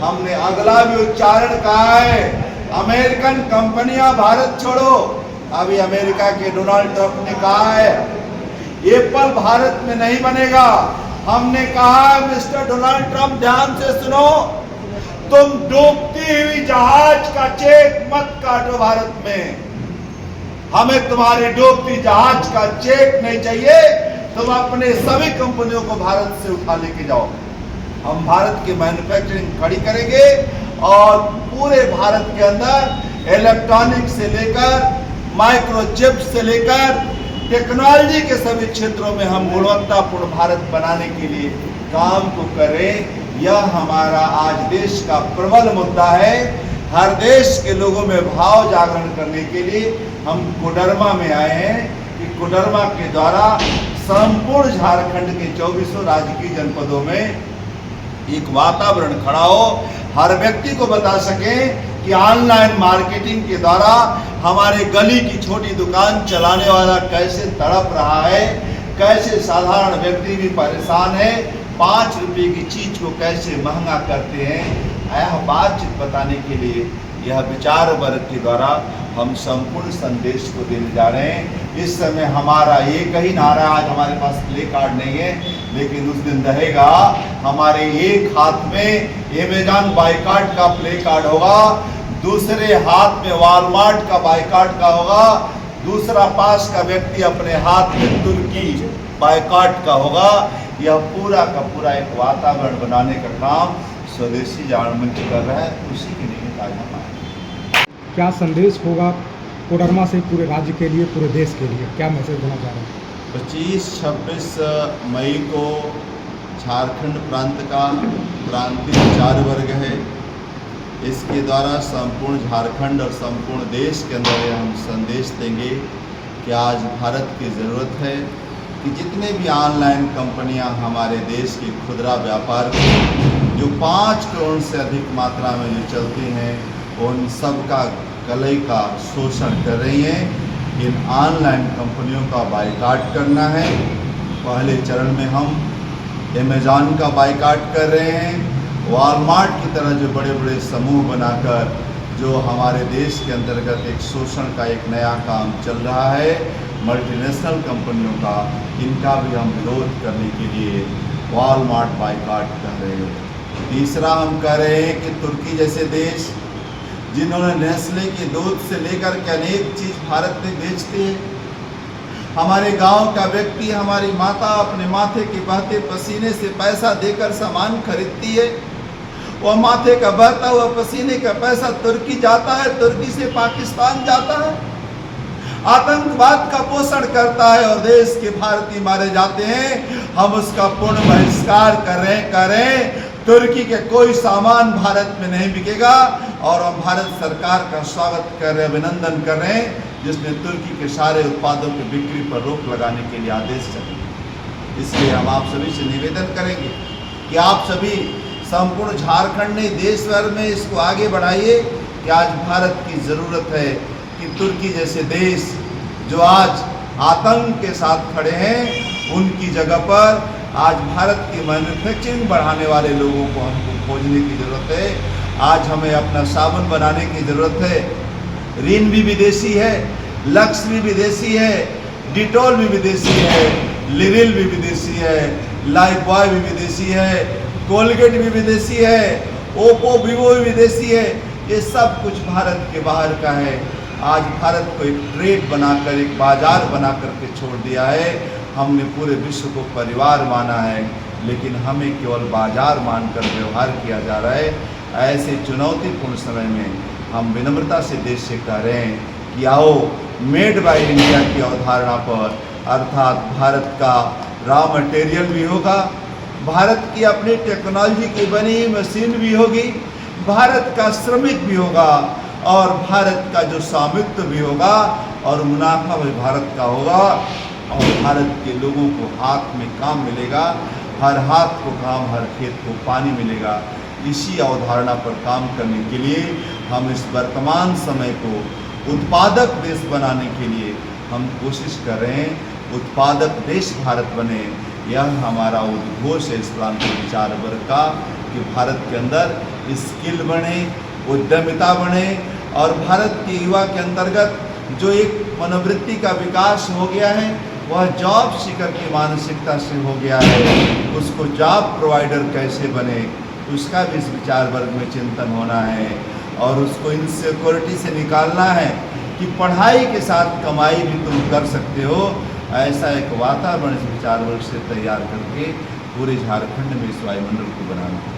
हमने अगला भी उच्चारण कहा है, अमेरिकन कंपनियां भारत छोड़ो। अभी अमेरिका के डोनाल्ड ट्रंप ने कहा है एप्पल भारत में नहीं बनेगा। हमने कहा मिस्टर डोनाल्ड ट्रंप ध्यान से सुनो, तुम डूबती हुई जहाज का चेक मत काटो भारत में। हमें तुम्हारी डूबती जहाज का चेक नहीं चाहिए। तुम अपने सभी कंपनियों को भारत से उठा लेके जाओ। हम भारत की मैन्युफैक्चरिंग खड़ी करेंगे और पूरे भारत के अंदर इलेक्ट्रॉनिक से लेकर माइक्रोचिप से लेकर टेक्नोलॉजी के सभी क्षेत्रों में हम गुणवत्तापूर्ण भारत बनाने के लिए काम को करें। यह हमारा आज देश का प्रबल मुद्दा है। हर देश के लोगों में भाव जागरण करने के लिए हम कोडरमा में आए हैं कि कोडरमा के द्वारा संपूर्ण झारखंड के 24 राजकीय जनपदों में एक वातावरण खड़ा हो, हर व्यक्ति को बता सके कि ऑनलाइन मार्केटिंग के द्वारा हमारे गली की छोटी दुकान चलाने वाला कैसे तड़प रहा है, कैसे साधारण व्यक्ति भी परेशान है, 5 रुपये की चीज को कैसे महंगा करते हैं। यह बातचीत बताने के लिए यह विचार वर्ग के द्वारा हम संपूर्ण संदेश को देने जा रहे हैं। इस समय हमारा एक ही नारा, आज हमारे पास प्ले कार्ड नहीं है, लेकिन उस दिन रहेगा हमारे एक हाथ में अमेजॉन बाइकाट का प्ले कार्ड होगा, दूसरे हाथ में वॉलमार्ट का बाइकाट का होगा, दूसरा पास का व्यक्ति अपने हाथ में तुर्की बाइकाट का होगा। यह पूरा का पूरा एक वातावरण बनाने का काम स्वदेशी जागरण मंच कर रहा है, उसी के निमित्त आज हम आए। क्या संदेश होगा कोडरमा से पूरे राज्य के लिए, पूरे देश के लिए, क्या मैसेज देना चाह रहे हैं? 25-26 मई को झारखंड प्रांत का प्रांतीय विचार वर्ग है। इसके द्वारा संपूर्ण झारखंड और संपूर्ण देश के अंदर हम संदेश देंगे कि आज भारत की ज़रूरत है कि जितने भी ऑनलाइन कंपनियां हमारे देश के खुदरा व्यापार जो 5 करोड़ से अधिक मात्रा में जो चलती हैं, उन सब का कलई का शोषण कर रही हैं। इन ऑनलाइन कंपनियों का बाइकाट करना है। पहले चरण में हम अमेजॉन का बाइकाट कर रहे हैं। वॉलमार्ट की तरह जो बड़े बड़े समूह बनाकर जो हमारे देश के अंतर्गत एक शोषण का एक नया काम चल रहा है, मल्टीनेशनल कंपनियों का, इनका भी हम विरोध करने के लिए वॉलमार्ट बाइकाट कर रहे हैं। तीसरा हम कह रहे हैं कि तुर्की जैसे देश जिन्होंने नेस्ले के दूध से लेकर के अनेक चीज़ भारत में बेचते हैं, हमारे गांव का व्यक्ति, हमारी माता अपने माथे के बहते पसीने से पैसा देकर सामान खरीदती है। वह माथे का बहता हुआ पसीने का पैसा तुर्की जाता है, तुर्की से पाकिस्तान जाता है, आतंकवाद का पोषण करता है और देश के भारतीय मारे जाते हैं। हम उसका पूर्ण बहिष्कार करें। तुर्की के कोई सामान भारत में नहीं बिकेगा और हम भारत सरकार का स्वागत कर रहे हैं, अभिनंदन कर रहे हैं, जिसने तुर्की के सारे उत्पादों की बिक्री पर रोक लगाने के लिए आदेश जारी। इसलिए हम आप सभी से निवेदन करेंगे कि आप सभी संपूर्ण झारखंड ने देश भर में इसको आगे बढ़ाइए कि आज भारत की ज़रूरत है कि तुर्की जैसे देश जो आज आतंक के साथ खड़े हैं, उनकी जगह पर आज भारत की मैन्युफैक्चरिंग बढ़ाने वाले लोगों को हमको खोजने की ज़रूरत है। आज हमें अपना साबुन बनाने की ज़रूरत है। रिन भी विदेशी है, लक्स भी विदेशी है, डिटॉल भी विदेशी है, लिरिल भी विदेशी है, लाइफबॉय भी विदेशी है, कोलगेट भी विदेशी है, ओप्पो वीवो भी विदेशी है। ये सब कुछ भारत के बाहर का है। आज भारत को एक ट्रेड बनाकर, एक बाजार बना करके छोड़ दिया है। हमने पूरे विश्व को परिवार माना है, लेकिन हमें केवल बाजार मानकर व्यवहार किया जा रहा है। ऐसे चुनौतीपूर्ण समय में हम विनम्रता से देश से कह रहे हैं कि आओ मेड बाय इंडिया की अवधारणा पर, अर्थात भारत का रॉ मटेरियल भी होगा, भारत की अपनी टेक्नोलॉजी की बनी मशीन भी होगी, भारत का श्रमिक भी होगा और भारत का जो स्वामित्व भी होगा और मुनाफा भी भारत का होगा और भारत के लोगों को हाथ में काम मिलेगा, हर हाथ को काम, हर खेत को पानी मिलेगा। इसी अवधारणा पर काम करने के लिए हम इस वर्तमान समय को उत्पादक देश बनाने के लिए हम कोशिश कर रहे हैं। उत्पादक देश भारत बने, यह हमारा उद्घोष है इस प्रांतीय विचार वर्ग का कि भारत के अंदर स्किल बने, उद्यमिता बने और भारत के युवा के अंतर्गत जो एक मनोवृत्ति का विकास हो गया है वह जॉब सीकर की मानसिकता से हो गया है, उसको जॉब प्रोवाइडर कैसे बने उसका भी इस विचार वर्ग में चिंतन होना है और उसको इनसिक्योरिटी से निकालना है कि पढ़ाई के साथ कमाई भी तुम कर सकते हो। ऐसा एक वातावरण इस विचार वर्ग से तैयार करके पूरे झारखंड में इस वायुमंडल को बनाना है।